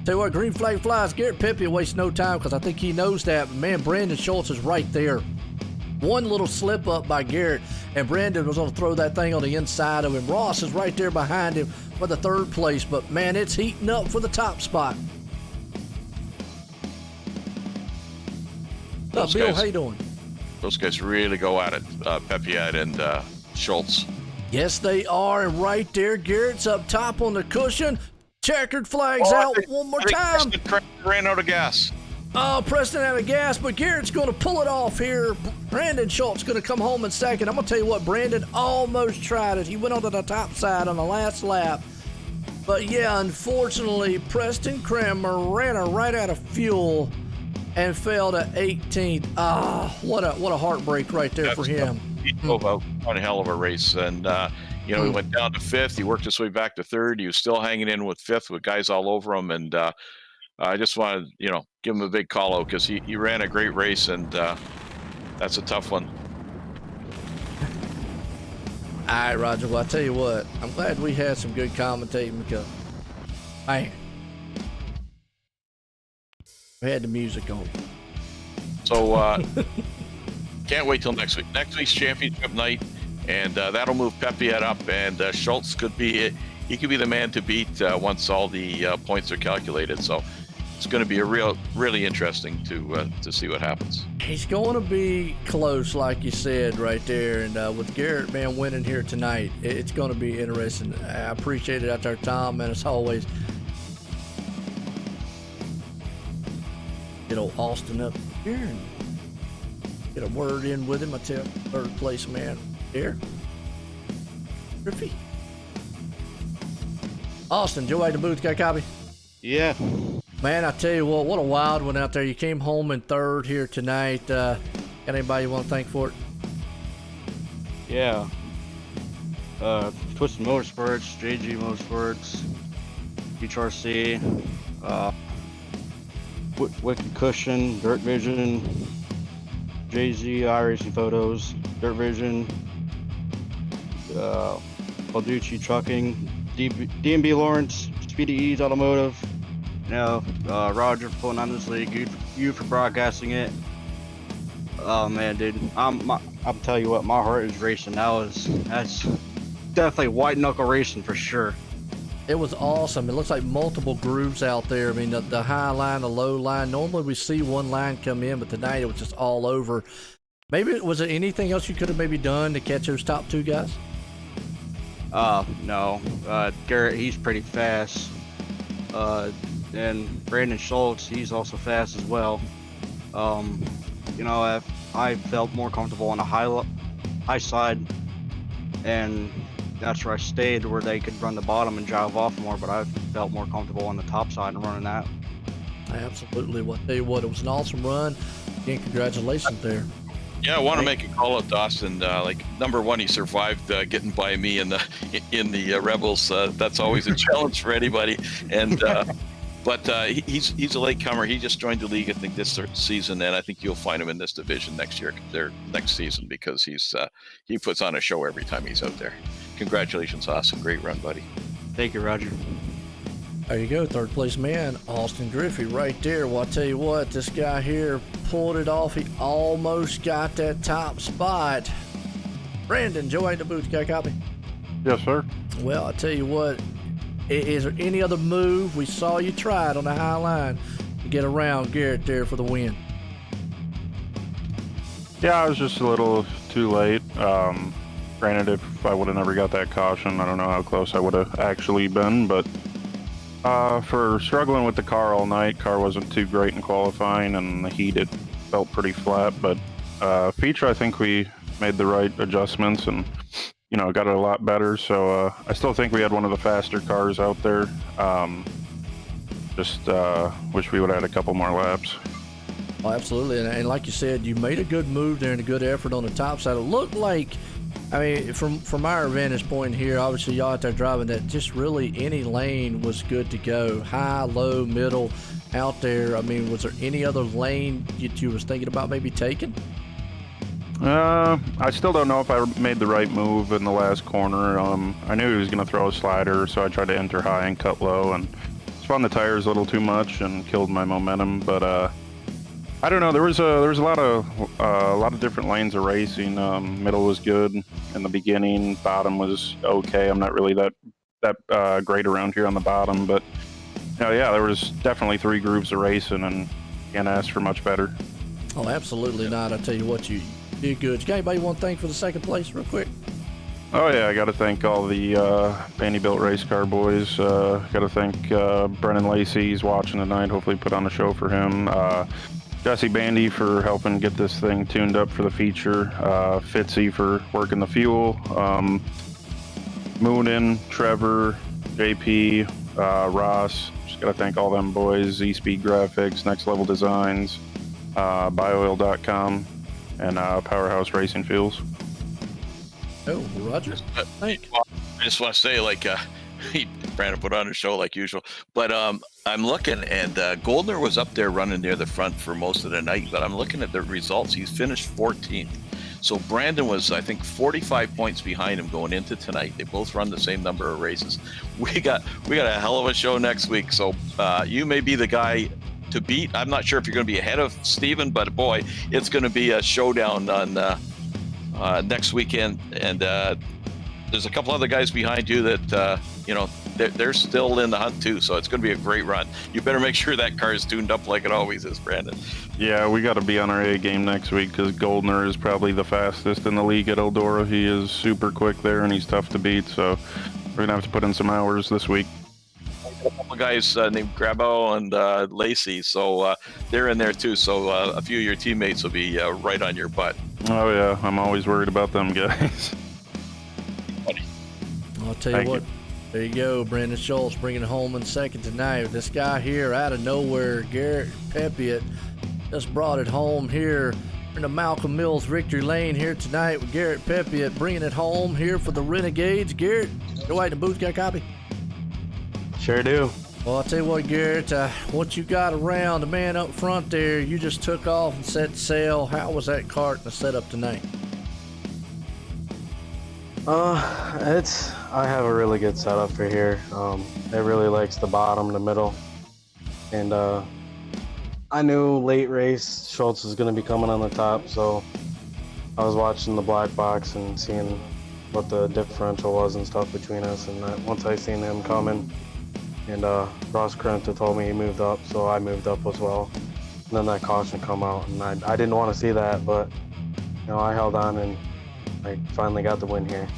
Speaker 2: Tell you what, green flag flies. Garrett Pepe wastes no time because I think he knows that. But man, Brandon Schultz is right there. One little slip up by Garrett, and Brandon was going to throw that thing on the inside of him. Ross is right there behind him for the 3rd place, but man, it's heating up for the top spot. What's up, Bill? How you doing?
Speaker 3: Those guys really go at it, Pepiot and Schultz.
Speaker 2: Yes, they are, and right there, Garrett's up top on the cushion. Checkered flags out one more time.
Speaker 3: Preston ran out of gas.
Speaker 2: Oh, Preston out of gas, but Garrett's going to pull it off here. Brandon Schultz going to come home in second. I'm going to tell you what, Brandon almost tried it. He went onto the top side on the last lap. But yeah, unfortunately, Preston Kramer ran her right out of fuel and fell to 18th. Ah, what a heartbreak right there for him.
Speaker 3: He drove out on a hell of a race, and he went down to 5th. He worked his way back to 3rd. He was still hanging in with 5th with guys all over him, and I just wanted, give him a big call out because he ran a great race, and that's a tough one.
Speaker 2: All right, Roger. Well, I tell you what, I'm glad we had some good commentating because, man, we had the music on.
Speaker 3: So can't wait till next week. Next week's championship night, and that'll move Pepiot up, and Schultz could be the man to beat once all the points are calculated. So it's going to be really interesting to see what happens.
Speaker 2: He's going to be close, like you said right there, and with Garrett, man, winning here tonight, it's going to be interesting. I appreciate it out there, Tom, and as always, get old Austin up here and get a word in with him. I tell you, 3rd place man here. Griffey. Austin, Joe at the booth, got a copy?
Speaker 5: Yeah.
Speaker 2: Man, I tell you what a wild one out there. You came home in 3rd here tonight. Got anybody you want to thank for it?
Speaker 5: Yeah. Twisted Motorsports, JG Motorsports, HRC, Wicked Cushion, Dirt Vision, JZ iRacing Photos, Dirt Vision, Balducci Trucking, DMB Lawrence, Speedy Ease Automotive. Roger for pulling on this league, you for broadcasting it. Oh man, dude, I'm telling you what, my heart is racing now. That's definitely white knuckle racing for sure.
Speaker 2: It was awesome. It looks like multiple grooves out there. I mean, the high line, the low line. Normally we see one line come in, but tonight it was just all over. Maybe was there anything else you could have maybe done to catch those top 2 guys?
Speaker 5: No. Garrett, he's pretty fast. And Brandon Schultz, he's also fast as well. I felt more comfortable on the high side, and that's where I stayed, where they could run the bottom and drive off more, but I felt more comfortable on the top side and running that.
Speaker 2: Absolutely. Well, I'll tell you what, it was an awesome run. Again, congratulations there.
Speaker 3: Yeah, I want to make a call out to Austin. Number one, he survived getting by me in the Rebels. That's always a challenge for anybody. And But he's a latecomer. He just joined the league, I think, this season, and I think you'll find him in this division next season, because he puts on a show every time he's out there. Congratulations, Austin. Great run, buddy.
Speaker 5: Thank you, Roger.
Speaker 2: There you go, third place man, Austin Griffey right there. Well, I tell you what, this guy here pulled it off. He almost got that top spot. Brandon, Joe ain't the booth, got a copy?
Speaker 6: Yes, sir.
Speaker 2: Well, I tell you what, is there any other move? We saw you try it on the high line to get around Garrett there for the win.
Speaker 6: Yeah, I was just a little too late. Granted, if I would have never got that caution, I don't know how close I would have actually been, but for struggling with the car all night, car wasn't too great in qualifying, and the heat, it felt pretty flat, but feature, I think we made the right adjustments and, you know, got it a lot better. So I still think we had one of the faster cars out there. Just wish we would have had a couple more laps.
Speaker 2: Oh, absolutely. And like you said, you made a good move there and a good effort on the top side. It looked like, I mean, from our vantage point here, obviously y'all out there driving that, just really any lane was good to go. High, low, middle, out there. I mean, was there any other lane you was thinking about maybe taking?
Speaker 6: I still don't know if I made the right move in the last corner. I knew he was going to throw a slider, so I tried to enter high and cut low, and spun the tires a little too much and killed my momentum. But I don't know. There was a lot of different lanes of racing. Middle was good in the beginning. Bottom was okay. I'm not really that great around here on the bottom, but yeah, there was definitely 3 groups of racing, and can't ask for much better.
Speaker 2: Oh, absolutely not. I tell you what, you did good. You got anybody want to thank for the second place real quick?
Speaker 6: Oh yeah, I got to thank all the Vanderbilt race car boys. Got to thank Brennan Lacey. He's watching tonight. Hopefully put on a show for him. Jesse Bandy for helping get this thing tuned up for the feature. Fitzy for working the fuel. Moonin, Trevor, JP, Ross. Just got to thank all them boys. Z-Speed Graphics, Next Level Designs, Bioil.com, and Powerhouse Racing Fuels.
Speaker 2: Oh, Roger. Thank you.
Speaker 3: I just want to say, like, Brandon put on a show like usual, but I'm looking, and Goldner was up there running near the front for most of the night, but I'm looking at the results. He's finished 14th. So Brandon was, I think, 45 points behind him going into tonight. They both run the same number of races. We got a hell of a show next week, so you may be the guy to beat. I'm not sure if you're going to be ahead of Steven, but boy, it's going to be a showdown on next weekend. And there's a couple other guys behind you that, they're still in the hunt too. So it's going to be a great run. You better make sure that car is tuned up like it always is, Brandon.
Speaker 6: Yeah, we got to be on our A game next week, because Goldner is probably the fastest in the league at Eldora. He is super quick there, and he's tough to beat. So we're going to have to put in some hours this week.
Speaker 3: A couple of guys named Grabo and Lacey, so they're in there too. So a few of your teammates will be right on your butt.
Speaker 6: Oh yeah, I'm always worried about them guys.
Speaker 2: I'll tell you what. There you go, Brandon Schultz bringing it home in second tonight. This guy here out of nowhere, Garrett Pepiot, just brought it home here in the Malcolm Mills victory lane here tonight with Garrett Pepiot bringing it home here for the Renegades. Garrett, go out in the booth, got a copy?
Speaker 5: Sure do.
Speaker 2: Well, I'll tell you what, Garrett, what you got around the man up front there, you just took off and set sail. How was that cart and the setup tonight?
Speaker 7: I have a really good setup for here. It really likes the bottom, the middle, and I knew late race Schultz was going to be coming on the top, so I was watching the black box and seeing what the differential was and stuff between us. And once I seen him coming, and Ross Krenta told me he moved up, so I moved up as well. And then that caution come out, and I didn't want to see that, but I held on and I finally got the win here.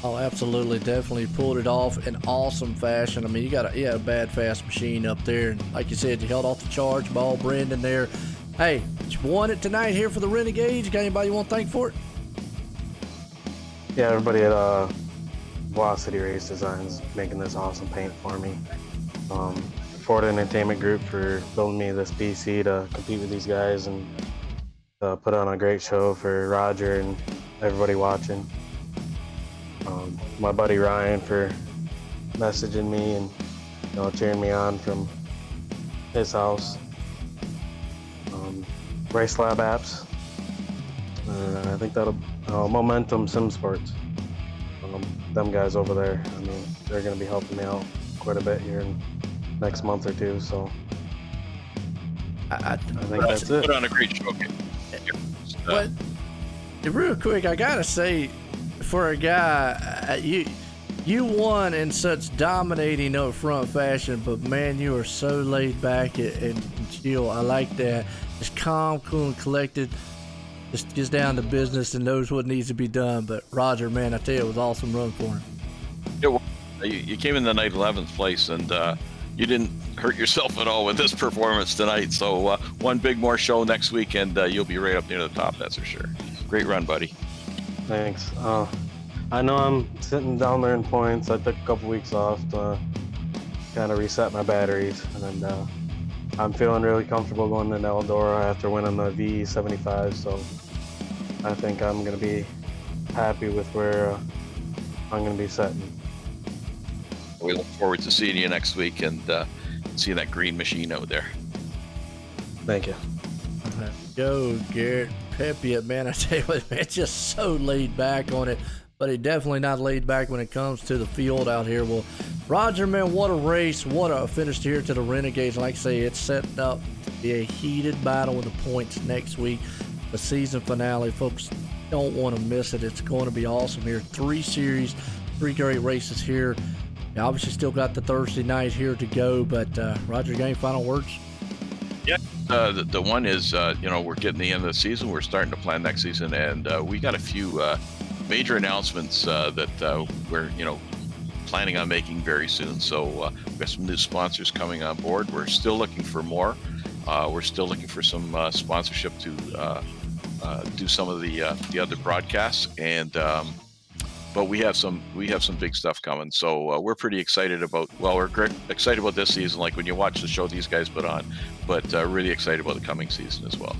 Speaker 2: Oh, absolutely. Definitely pulled it off in awesome fashion. I mean, you had a bad fast machine up there. And like you said, you held off the charge ball, Brendan there. Hey, you won it tonight here for the Renegades. You got anybody you want to thank for it?
Speaker 7: Yeah, everybody at Velocity Race Designs making this awesome paint for me. Ford Entertainment Group for building me this PC to compete with these guys and put on a great show for Roger and everybody watching. My buddy Ryan for messaging me and cheering me on from his house. Race Lab Apps. I think that'll Momentum Sim Sports. Them guys over there. I mean, they're going to be helping me out quite a bit here in next month or two. So I think that's it.
Speaker 3: Put on a great show.
Speaker 2: But real quick, I gotta say, for a guy, you won in such dominating upfront fashion, but man, you are so laid back and chill. I like that. Just calm, cool, and collected. Just gets down to business and knows what needs to be done. But Roger, man, I tell you, it was an awesome run for him.
Speaker 3: You came in the night 11th place, and you didn't hurt yourself at all with this performance tonight. So one big more show next week, and you'll be right up near the top, that's for sure. Great run, buddy.
Speaker 7: Thanks. I know I'm sitting down there in points. I took a couple weeks off to kind of reset my batteries, and I'm feeling really comfortable going into Eldora after winning the V75. So I think I'm going to be happy with where I'm going to be setting.
Speaker 3: We look forward to seeing you next week and seeing that green machine out there.
Speaker 7: Thank you.
Speaker 2: Go, Garrett Pepiot, man. I tell you what, man, just so laid back on it, but he definitely not laid back when it comes to the field out here. Well, Roger, man, what a race. What a finish here to the Renegades. Like I say, it's setting up to be a heated battle with the points next week. The season finale, folks, don't want to miss it. It's going to be awesome here. 3 series, 3 great races here. Now, obviously, still got the Thursday night here to go, but Roger, any final words?
Speaker 3: Yeah, the one is, we're getting the end of the season. We're starting to plan next season, and we got a few major announcements that we're, planning on making very soon. So we've got some new sponsors coming on board. We're still looking for more. We're still looking for some sponsorship to do some of the other broadcasts, and but we have some big stuff coming. So we're pretty excited about. Well, we're excited about this season, like when you watch the show these guys put on, but really excited about the coming season as well.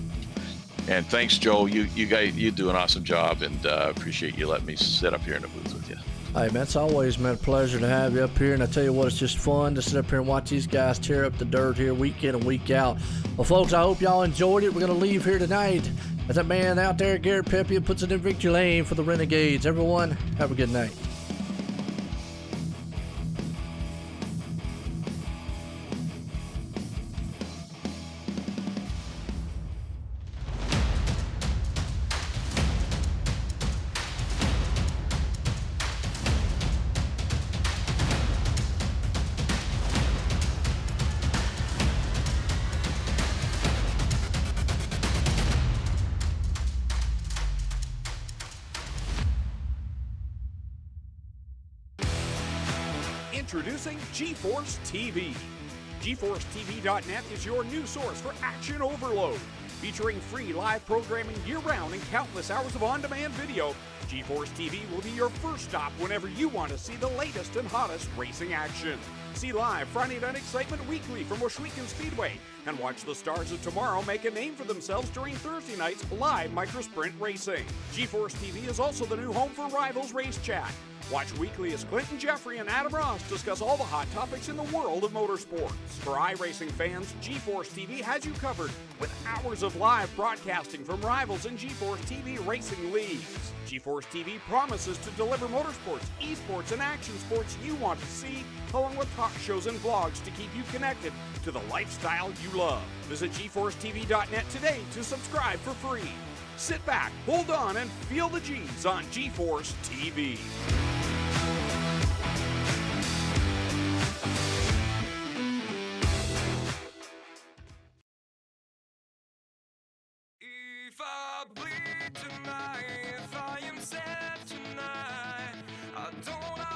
Speaker 3: And thanks, Joe. You guys, you do an awesome job, and appreciate you letting me sit up here in the booth with you.
Speaker 2: Hey, man, it's always, man, a pleasure to have you up here. And I tell you what, it's just fun to sit up here and watch these guys tear up the dirt here week in and week out. Well, folks, I hope y'all enjoyed it. We're going to leave here tonight as that man out there, Garrett Pepiot, puts it in victory lane for the Renegades. Everyone, have a good night.
Speaker 1: Introducing GeForce TV. GeForceTV.net is your new source for action overload. Featuring free live programming year-round and countless hours of on-demand video, GeForce TV will be your first stop whenever you want to see the latest and hottest racing action. See live Friday Night Excitement weekly from Washougal Speedway, and watch the stars of tomorrow make a name for themselves during Thursday night's live microsprint racing. GeForce TV is also the new home for Rivals Race Chat. Watch weekly as Clinton Jeffrey and Adam Ross discuss all the hot topics in the world of motorsports. For iRacing fans, GeForce TV has you covered with hours of live broadcasting from Rivals and GeForce TV racing leagues. GeForce TV promises to deliver motorsports, esports, and action sports you want to see, along with talk shows and vlogs to keep you connected to the lifestyle you love. Visit GeForceTV.net today to subscribe for free. Sit back, hold on, and feel the G's on GeForce TV.
Speaker 8: If I bleed tonight, if I am sad tonight, I don't